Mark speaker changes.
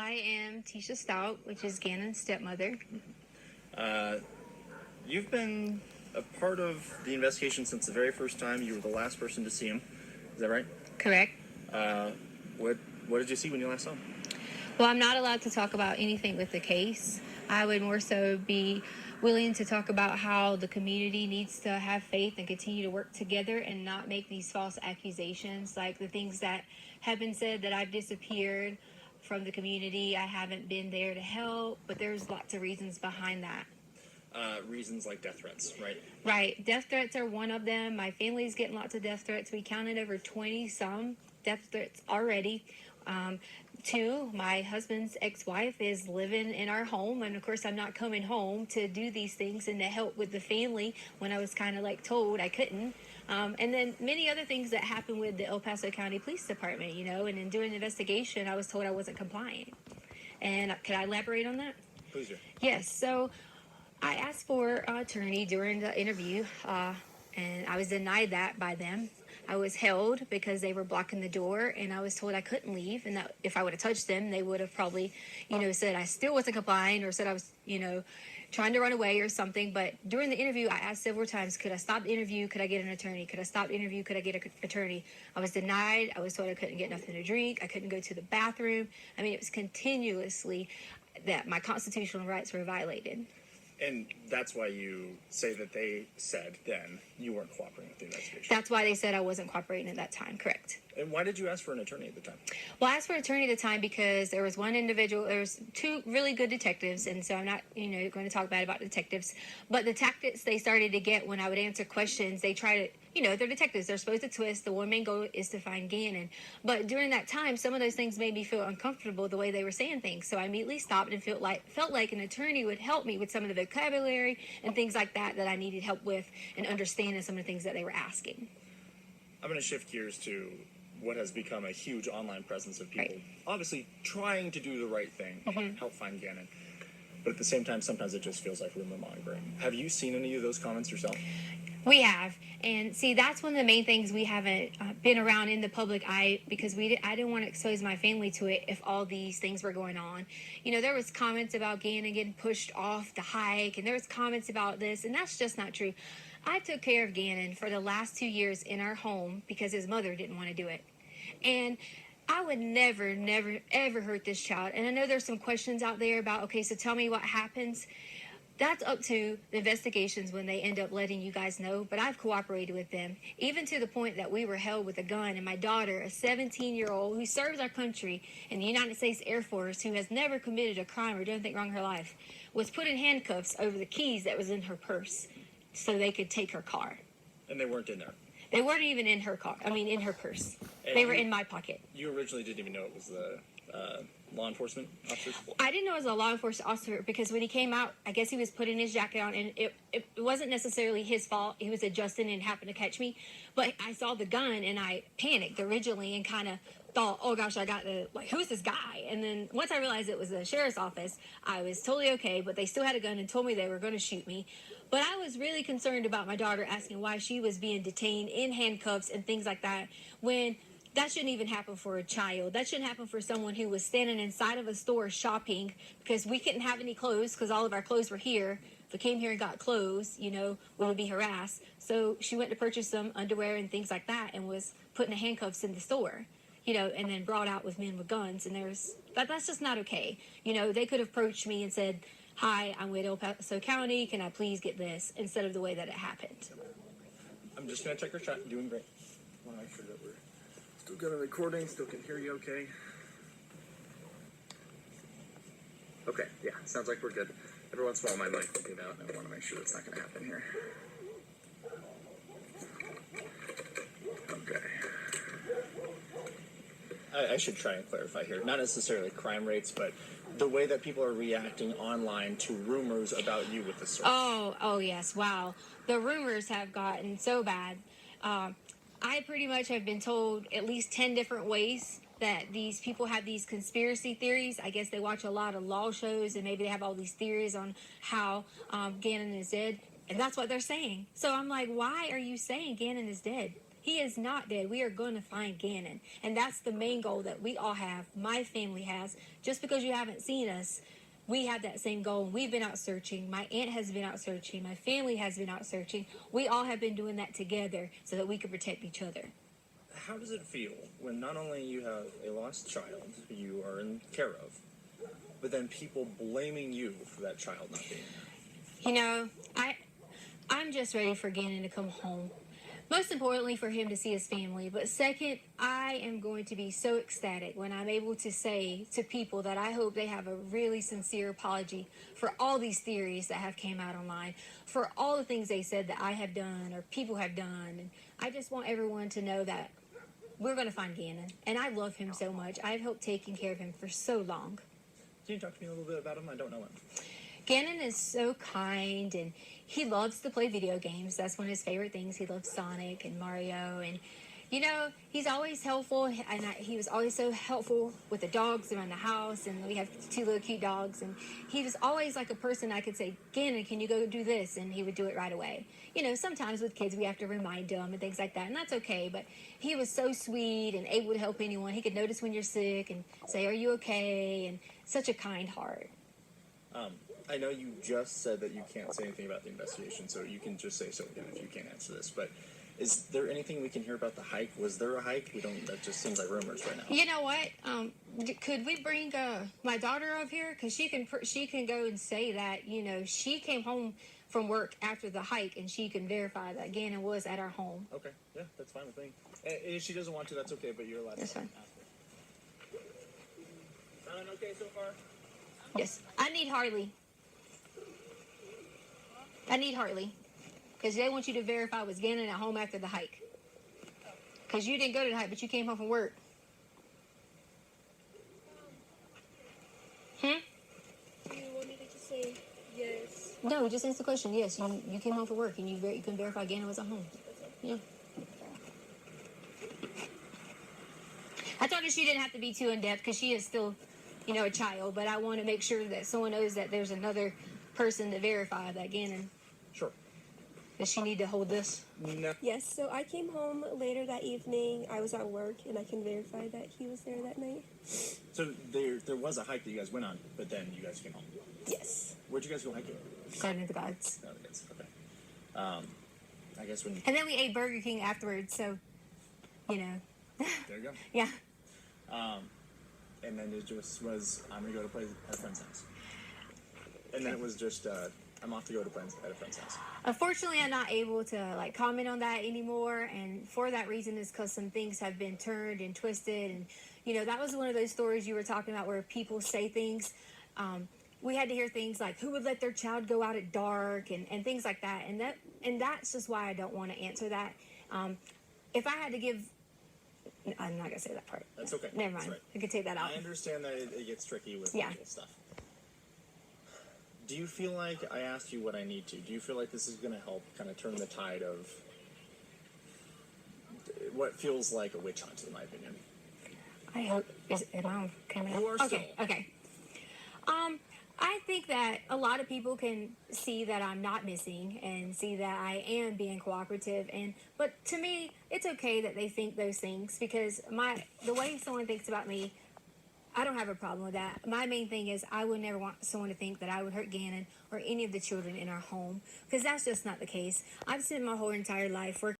Speaker 1: I am Tisha Stout, which is Gannon's stepmother.
Speaker 2: You've been a part of the investigation since the very first time. You were the last person to see him. Is that right?
Speaker 1: Correct.
Speaker 2: What did you see when you last saw him?
Speaker 1: Well, I'm not allowed to talk about anything with the case. I would more so be willing to talk about how the community needs to have faith and continue to work together and not make these false accusations, like the things that have been said that I've disappeared from the community. I haven't been there to help, but there's lots of reasons behind that.
Speaker 2: Reasons like death threats, right?
Speaker 1: Right. Death threats are one of them. My family's getting lots of death threats. We counted over 20-some death threats already. Two, my husband's ex-wife is living in our home, and of course I'm not coming home to do these things and to help with the family when I was kind of like told I couldn't. And then many other things that happened with the El Paso County Police Department, and in doing an investigation I was told I wasn't complying. And could I elaborate on that?
Speaker 2: Please do.
Speaker 1: Yes, so I asked for an attorney during the interview, and I was denied that by them. I was held because they were blocking the door, and I was told I couldn't leave, and that if I would have touched them, they would have probably, said I still wasn't complying, or said I was, trying to run away or something. But during the interview, I asked several times, could I stop the interview? Could I get an attorney? Could I stop the interview? Could I get an attorney? I was denied. I was told I couldn't get nothing to drink. I couldn't go to the bathroom. I mean, it was continuously that my constitutional rights were violated.
Speaker 2: And that's why you say that they said then you weren't cooperating with the investigation.
Speaker 1: That's why they said I wasn't cooperating at that time, correct.
Speaker 2: And why did you ask for an attorney at the time?
Speaker 1: Well, I asked for an attorney at the time because there was one individual, there was two really good detectives, and so I'm not, going to talk bad about detectives, but the tactics they started to get when I would answer questions, they try to, they're detectives, they're supposed to twist. The one main goal is to find Gannon. But during that time, some of those things made me feel uncomfortable the way they were saying things. So I immediately stopped and felt like an attorney would help me with some of the vocabulary and things like that I needed help with and understanding some of the things that they were asking.
Speaker 2: I'm going to shift gears to what has become a huge online presence of people obviously trying to do the right thing, help find Gannon. But at the same time, sometimes it just feels like rumor mongering. Have you seen any of those comments yourself?
Speaker 1: We have. And see, that's one of the main things we haven't been around in the public eye because I didn't want to expose my family to it if all these things were going on. There was comments about Gannon getting pushed off the hike, and there was comments about this, and that's just not true. I took care of Gannon for the last 2 years in our home because his mother didn't want to do it. And I would never, ever hurt this child. And I know there's some questions out there about, okay, so tell me what happens. That's up to the investigations when they end up letting you guys know. But I've cooperated with them, even to the point that we were held with a gun. And my daughter, a 17-year-old who serves our country in the United States Air Force, who has never committed a crime or done anything wrong in her life, was put in handcuffs over the keys that was in her purse so they could take her car.
Speaker 2: And they weren't in there?
Speaker 1: They weren't even in her car. In her purse.
Speaker 2: And
Speaker 1: they were in my pocket.
Speaker 2: You originally didn't even know it was the law enforcement officer?
Speaker 1: I didn't know it was a law enforcement officer because when he came out, I guess he was putting his jacket on, and it wasn't necessarily his fault. He was adjusting and happened to catch me. But I saw the gun, and I panicked originally and kind of thought, oh gosh, who's this guy? And then once I realized it was the sheriff's office, I was totally okay, but they still had a gun and told me they were going to shoot me. But I was really concerned about my daughter, asking why she was being detained in handcuffs and things like that, when that shouldn't even happen for a child. That shouldn't happen for someone who was standing inside of a store shopping because we couldn't have any clothes because all of our clothes were here. If we came here and got clothes, we would be harassed. So she went to purchase some underwear and things like that and was put in the handcuffs in the store, and then brought out with men with guns. And that's just not okay. They could have approached me and said, hi, I'm with El Paso County. Can I please get this? Instead of the way that it happened.
Speaker 2: I'm just going to check your chat. Doing great. I want to make sure that we're still good on recording, still can hear you okay. Okay, yeah, sounds like we're good. Every once in a while my mic will get out, and I want to make sure that's not going to happen here. Okay. I should try and clarify here. Not necessarily crime rates, but the way that people are reacting online to rumors about you with the source.
Speaker 1: Oh yes, wow. The rumors have gotten so bad. I pretty much have been told at least 10 different ways that these people have these conspiracy theories. I guess they watch a lot of law shows and maybe they have all these theories on how Gannon is dead. And that's what they're saying. So I'm like, why are you saying Gannon is dead? He is not dead. We are going to find Gannon. And that's the main goal that we all have. My family has. Just because you haven't seen us, we have that same goal. We've been out searching. My aunt has been out searching. My family has been out searching. We all have been doing that together so that we can protect each other.
Speaker 2: How does it feel when not only you have a lost child who you are in care of, but then people blaming you for that child not being there?
Speaker 1: You know, I'm just ready for Gannon to come home. Most importantly, for him to see his family. But second, I am going to be so ecstatic when I'm able to say to people that I hope they have a really sincere apology for all these theories that have came out online, for all the things they said that I have done or people have done. And I just want everyone to know that we're going to find Gannon. And I love him so much. I've helped taking care of him for so long.
Speaker 2: Can you talk to me a little bit about him? I don't know him.
Speaker 1: Gannon is so kind, and he loves to play video games. That's one of his favorite things. He loves Sonic and Mario, and you know, he's always helpful, and he was always so helpful with the dogs around the house, and we have 2 little cute dogs, and he was always like a person I could say, Gannon, can you go do this? And he would do it right away. You know, sometimes with kids we have to remind them and things like that, and that's okay, but he was so sweet and able to help anyone. He could notice when you're sick and say, are you okay? And such a kind heart.
Speaker 2: I know you just said that you can't say anything about the investigation, so you can just say so again if you can't answer this. But is there anything we can hear about the hike? Was there a hike? We don't. That just seems like rumors right now.
Speaker 1: You know what? Could we bring my daughter up here? Because she can go and say that, you know, she came home from work after the hike, and she can verify that Gannon was at our home.
Speaker 2: Okay, yeah, that's fine with me. If she doesn't want to, that's okay. But you're allowed.
Speaker 1: That's fine.
Speaker 2: Sound okay so far?
Speaker 1: Yes, I need Harley. Because they want you to verify was Gannon at home after the hike. Because you didn't go to the hike, but you came home from work.
Speaker 3: Do you want me to just say yes?
Speaker 1: No, just answer the question. Yes, you came home from work, and you can verify Gannon was at home. Yeah. I told her she didn't have to be too in-depth because she is still, you know, a child. But I want to make sure that someone knows that there's another person to verify that Gannon.
Speaker 2: Sure.
Speaker 1: Does she need to hold this?
Speaker 2: No.
Speaker 3: Yes, so I came home later that evening. I was at work, and I can verify that he was there that night.
Speaker 2: So there was a hike that you guys went on, but then you guys came home.
Speaker 3: Yes.
Speaker 2: Where'd you guys go hiking?
Speaker 1: Garden of the Gods.
Speaker 2: No, that's okay. I guess when
Speaker 1: And then we ate Burger King afterwards, so, you know.
Speaker 2: there you go.
Speaker 1: Yeah.
Speaker 2: And then it just was, I'm gonna go to play at a friend's house. And then it was just, I'm off to go to play at a friend's house.
Speaker 1: Unfortunately, I'm not able to comment on that anymore, and for that reason is because some things have been turned and twisted, and you know that was one of those stories you were talking about where people say things. We had to hear things like who would let their child go out at dark and things like that, and that's just why I don't want to answer that. If I had to give, I'm not gonna say that part.
Speaker 2: That's okay.
Speaker 1: Never
Speaker 2: That's
Speaker 1: mind.
Speaker 2: right.
Speaker 1: I could take that out.
Speaker 2: I understand that it gets tricky with
Speaker 1: Yeah.
Speaker 2: legal stuff. Do you feel like I asked you what I need to? Do you feel like this is going to help kind of turn the tide of what feels like a witch hunt, in my opinion?
Speaker 1: I hope. Am I on camera?
Speaker 2: You are
Speaker 1: Okay.
Speaker 2: still.
Speaker 1: Okay. I think that a lot of people can see that I'm not missing and see that I am being cooperative. But to me, it's okay that they think those things because the way someone thinks about me, I don't have a problem with that. My main thing is I would never want someone to think that I would hurt Gannon or any of the children in our home because that's just not the case. I've spent my whole entire life working